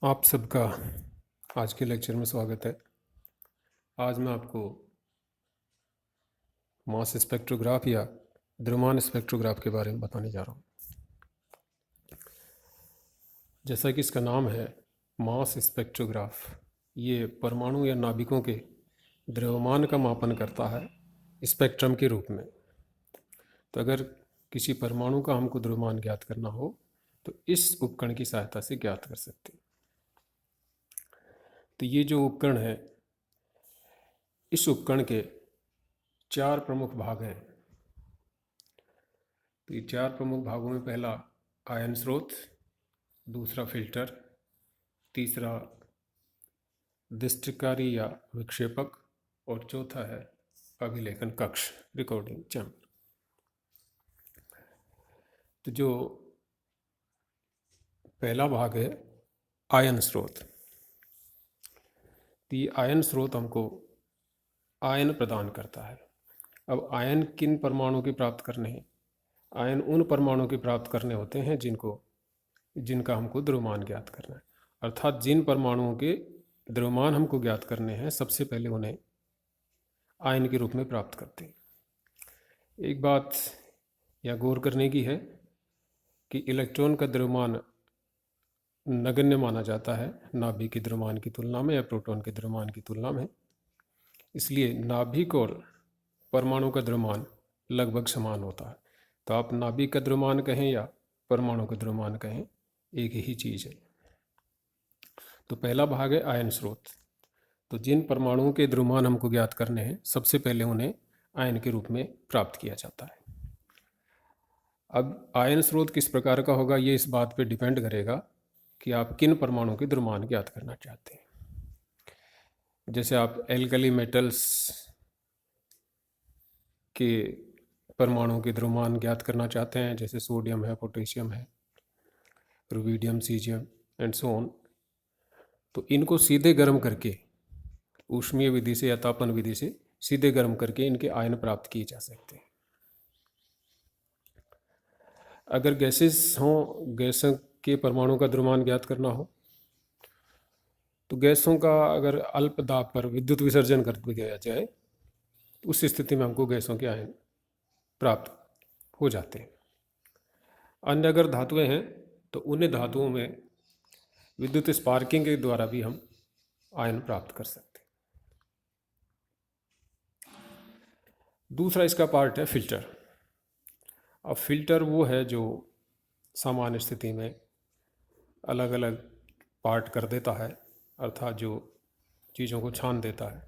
आप सबका आज के लेक्चर में स्वागत है। आज मैं आपको मास स्पेक्ट्रोग्राफ या द्रव्यमान स्पेक्ट्रोग्राफ के बारे में बताने जा रहा हूँ। जैसा कि इसका नाम है मास स्पेक्ट्रोग्राफ, ये परमाणु या नाभिकों के द्रव्यमान का मापन करता है स्पेक्ट्रम के रूप में। तो अगर किसी परमाणु का हमको द्रव्यमान ज्ञात करना हो तो इस उपकरण की सहायता से ज्ञात कर सकते हैं। तो ये जो उपकरण है, इस उपकरण के 4 प्रमुख भाग हैं। तो ये 4 प्रमुख भागों में पहला आयन स्रोत, दूसरा फिल्टर, तीसरा दृष्टिकारी या विक्षेपक और चौथा है अभिलेखन कक्ष, रिकॉर्डिंग चैम्बर। तो जो पहला भाग है आयन स्रोत, तो ये आयन स्रोत हमको आयन प्रदान करता है। अब आयन किन परमाणुओं की प्राप्त करने हैं? आयन उन परमाणुओं की प्राप्त करने होते हैं जिनका हमको द्रव्यमान ज्ञात करना है। अर्थात जिन परमाणुओं के द्रव्यमान हमको ज्ञात करने हैं, सबसे पहले उन्हें आयन के रूप में प्राप्त करते हैं। एक बात यह गौर करने की है कि इलेक्ट्रॉन का द्रव्यमान नगण्य माना जाता है नाभिक के द्रव्यमान की तुलना में या प्रोटॉन के द्रव्यमान की तुलना में। इसलिए नाभिक और परमाणु का द्रव्यमान लगभग समान होता है। तो आप नाभिक का द्रव्यमान कहें या परमाणु का द्रव्यमान कहें, एक ही चीज़ है। तो पहला भाग है आयन स्रोत। तो जिन परमाणुओं के द्रव्यमान हमको ज्ञात करने हैं, सबसे पहले उन्हें आयन के रूप में प्राप्त किया जाता है। अब आयन स्रोत किस प्रकार का होगा, ये इस बात पे डिपेंड करेगा कि आप किन परमाणुओं के द्रव्यमान ज्ञात करना चाहते हैं। जैसे आप एल्कली मेटल्स के परमाणुओं के द्रव्यमान ज्ञात करना चाहते हैं, जैसे सोडियम है, पोटेशियम है, rubidium, caesium and so on, तो इनको सीधे गर्म करके ऊष्मीय विधि से या तापन विधि से सीधे गर्म करके इनके आयन प्राप्त किए जा सकते हैं। अगर गैसेस हों, गैसों के परमाणु का द्रव्यमान ज्ञात करना हो, तो गैसों का अगर अल्प दाब पर विद्युत विसर्जन कर दिया जाए, तो उस स्थिति में हमको गैसों के आयन प्राप्त हो जाते हैं। अन्य अगर धातुएं हैं तो उन्हें धातुओं में विद्युत स्पार्किंग के द्वारा भी हम आयन प्राप्त कर सकते हैं। दूसरा इसका पार्ट है फिल्टर। अब फिल्टर वो है जो सामान्य स्थिति में अलग अलग पार्ट कर देता है, अर्थात जो चीज़ों को छान देता है।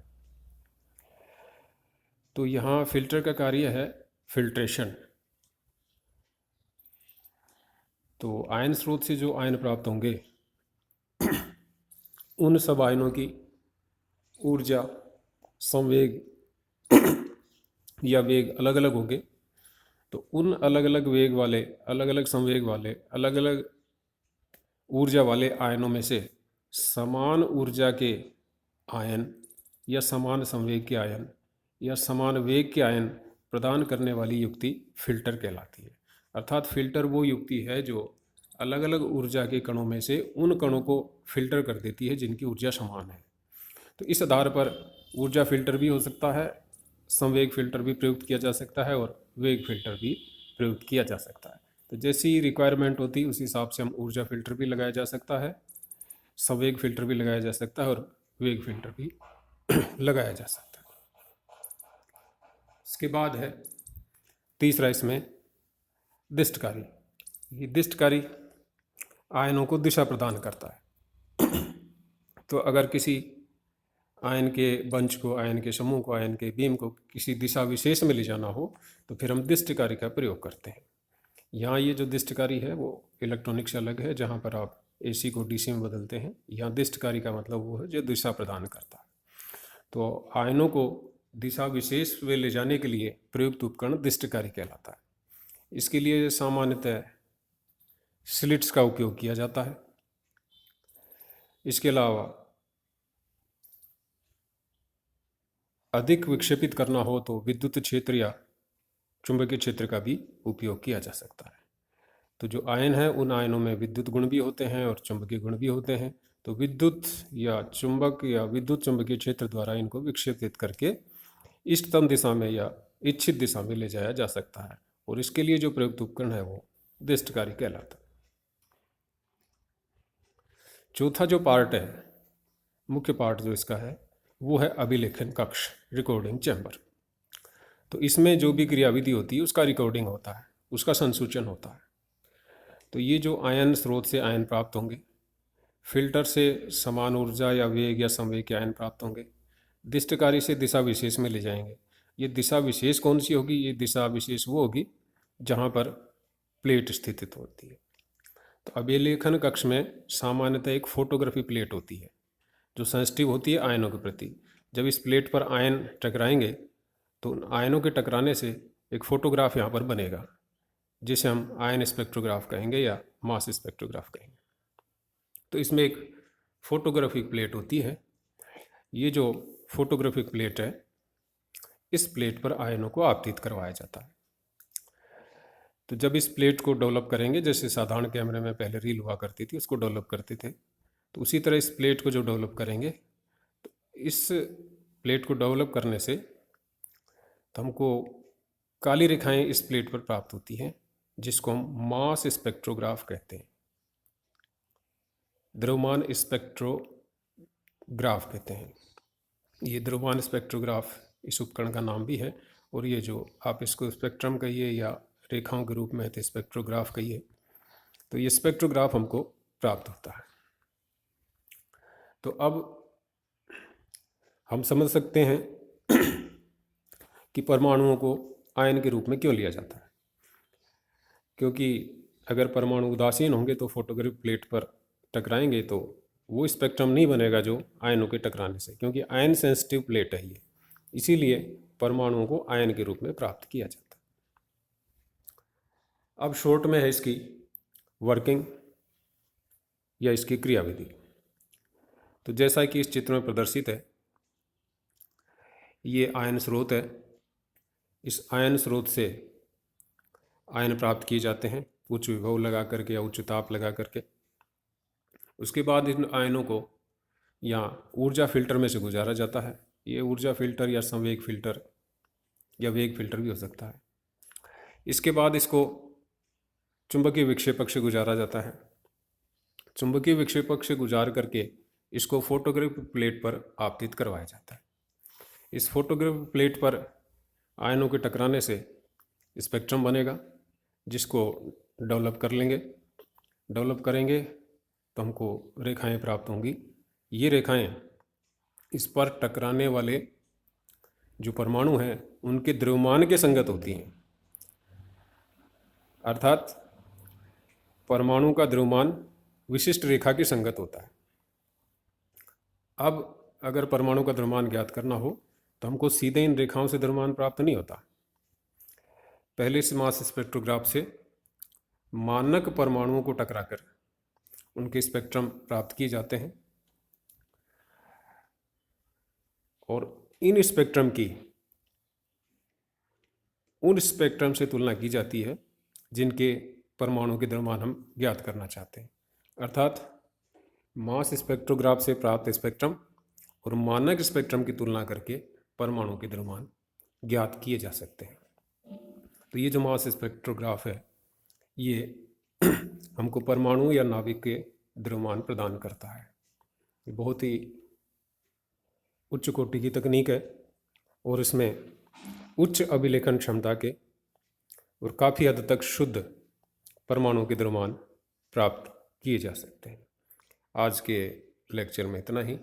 तो यहाँ फिल्टर का कार्य है फिल्ट्रेशन। तो आयन स्रोत से जो आयन प्राप्त होंगे उन सब आयनों की ऊर्जा, संवेग या वेग अलग अलग होंगे। तो उन अलग अलग वेग वाले, अलग अलग संवेग वाले, अलग अलग ऊर्जा वाले आयनों में से समान ऊर्जा के आयन या समान संवेग के आयन या समान वेग के आयन प्रदान करने वाली युक्ति फिल्टर कहलाती है। अर्थात फिल्टर वो युक्ति है जो अलग अलग ऊर्जा के कणों में से उन कणों को फिल्टर कर देती है जिनकी ऊर्जा समान है। तो इस आधार पर ऊर्जा फिल्टर भी हो सकता है, संवेग फिल्टर भी प्रयुक्त किया जा सकता है और वेग फिल्टर भी प्रयुक्त किया जा सकता है। तो जैसी रिक्वायरमेंट होती है उस हिसाब से हम ऊर्जा फिल्टर भी लगाया जा सकता है, संवेग फिल्टर भी लगाया जा सकता है और वेग फिल्टर भी लगाया जा सकता है। इसके बाद है तीसरा इसमें दृष्टकारी। ये दृष्टकारी आयनों को दिशा प्रदान करता है। तो अगर किसी आयन के बंच को, आयन के समूह को, आयन के बीम को किसी दिशा विशेष में ले जाना हो तो फिर हम दृष्टकारी का प्रयोग करते हैं। यहाँ ये जो दृष्टकारी है वो इलेक्ट्रॉनिक से अलग है, जहाँ पर आप AC को DC में बदलते हैं। यहाँ दृष्टकारी का मतलब वो है जो दिशा प्रदान करता है। तो आयनों को दिशा विशेष में ले जाने के लिए प्रयुक्त उपकरण दृष्टकारी कहलाता है। इसके लिए सामान्यतः स्लिट्स का उपयोग किया जाता है। इसके अलावा अधिक विक्षेपित करना हो तो विद्युत क्षेत्र या चुंबकीय क्षेत्र का भी उपयोग किया जा सकता है। तो जो आयन है उन आयनों में विद्युत गुण भी होते हैं और चुंबकीय गुण भी होते हैं। तो विद्युत या चुंबक या विद्युत चुंबकीय क्षेत्र द्वारा इनको विक्षेपित करके इष्टतम दिशा में या इच्छित दिशा में ले जाया जा सकता है, और इसके लिए जो प्रयुक्त उपकरण है वो दिष्टकारी कहलाता है। चौथा जो पार्ट है, मुख्य पार्ट जो इसका है, वो है अभिलेखन कक्ष, रिकॉर्डिंग चैम्बर। तो इसमें जो भी क्रियाविधि होती है उसका रिकॉर्डिंग होता है, उसका संसूचन होता है। तो ये जो आयन स्रोत से आयन प्राप्त होंगे, फिल्टर से समान ऊर्जा या वेग या संवेग के आयन प्राप्त होंगे, दिष्टकारी से दिशा विशेष में ले जाएंगे। ये दिशा विशेष कौन सी होगी? ये दिशा विशेष वो होगी जहाँ पर प्लेट स्थित होती है। तो अभिलेखन कक्ष में सामान्यतः एक फोटोग्राफी प्लेट होती है जो सेंसिटिव होती है आयनों के प्रति। जब इस प्लेट पर आयन टकराएंगे तो आयनों के टकराने से एक फोटोग्राफ यहाँ पर बनेगा, जिसे हम आयन स्पेक्ट्रोग्राफ कहेंगे या मास स्पेक्ट्रोग्राफ कहेंगे। तो इसमें एक फोटोग्राफिक प्लेट होती है। ये जो फोटोग्राफिक प्लेट है, इस प्लेट पर आयनों को आपतित करवाया जाता है। तो जब इस प्लेट को डेवलप करेंगे, जैसे साधारण कैमरे में पहले रील हुआ करती थी उसको डेवलप करते थे, तो उसी तरह इस प्लेट को जो डेवलप करेंगे, तो इस प्लेट को डेवलप करने से तो हमको काली रेखाएं इस प्लेट पर प्राप्त होती हैं, जिसको हम मास स्पेक्ट्रोग्राफ कहते हैं, द्रव्यमान स्पेक्ट्रोग्राफ कहते हैं। ये द्रव्यमान स्पेक्ट्रोग्राफ इस उपकरण का नाम भी है, और ये जो आप इसको स्पेक्ट्रम कहिए या रेखाओं के रूप में तो स्पेक्ट्रोग्राफ कहिए, तो ये स्पेक्ट्रोग्राफ हमको प्राप्त होता है। तो अब हम समझ सकते हैं कि परमाणुओं को आयन के रूप में क्यों लिया जाता है। क्योंकि अगर परमाणु उदासीन होंगे तो फोटोग्राफिक प्लेट पर टकराएंगे तो वो स्पेक्ट्रम नहीं बनेगा जो आयनों के टकराने से, क्योंकि आयन सेंसिटिव प्लेट है ये, इसीलिए परमाणुओं को आयन के रूप में प्राप्त किया जाता है। अब शॉर्ट में है इसकी वर्किंग या इसकी क्रियाविधि। तो जैसा कि इस चित्र में प्रदर्शित है, ये आयन स्रोत है। इस आयन स्रोत से आयन प्राप्त किए जाते हैं उच्च विभव लगा करके या उच्च ताप लगा करके। उसके बाद इन आयनों को यहाँ ऊर्जा फिल्टर में से गुजारा जाता है। ये ऊर्जा फिल्टर या संवेग फिल्टर या वेग फिल्टर भी हो सकता है। इसके बाद इसको चुंबकीय विक्षेपक से गुजारा जाता है। चुंबकीय विक्षेपक से गुजार करके इसको फोटोग्राफिक प्लेट पर आपतित करवाया जाता है। इस फोटोग्राफिक प्लेट पर आयनों के टकराने से स्पेक्ट्रम बनेगा, जिसको डेवलप कर लेंगे। डेवलप करेंगे तो हमको रेखाएं प्राप्त होंगी। ये रेखाएं इस पर टकराने वाले जो परमाणु हैं उनके द्रव्यमान के संगत होती हैं, अर्थात परमाणु का द्रव्यमान विशिष्ट रेखा के संगत होता है। अब अगर परमाणु का द्रव्यमान ज्ञात करना हो तो हमको सीधे इन रेखाओं से द्रव्यमान प्राप्त नहीं होता। पहले से मास स्पेक्ट्रोग्राफ से मानक परमाणुओं को टकराकर उनके स्पेक्ट्रम प्राप्त किए जाते हैं, और इन स्पेक्ट्रम की उन स्पेक्ट्रम से तुलना की जाती है जिनके परमाणु के द्रव्यमान हम ज्ञात करना चाहते हैं। अर्थात मास स्पेक्ट्रोग्राफ से प्राप्त स्पेक्ट्रम और मानक स्पेक्ट्रम की तुलना करके परमाणु के द्रव्यमान ज्ञात किए जा सकते हैं। तो ये जो मास स्पेक्ट्रोग्राफ है ये हमको परमाणु या नाभिक के द्रव्यमान प्रदान करता है। ये बहुत ही उच्च कोटि की तकनीक है, और इसमें उच्च अभिलेखन क्षमता के और काफ़ी हद तक शुद्ध परमाणु के द्रव्यमान प्राप्त किए जा सकते हैं। आज के लेक्चर में इतना ही।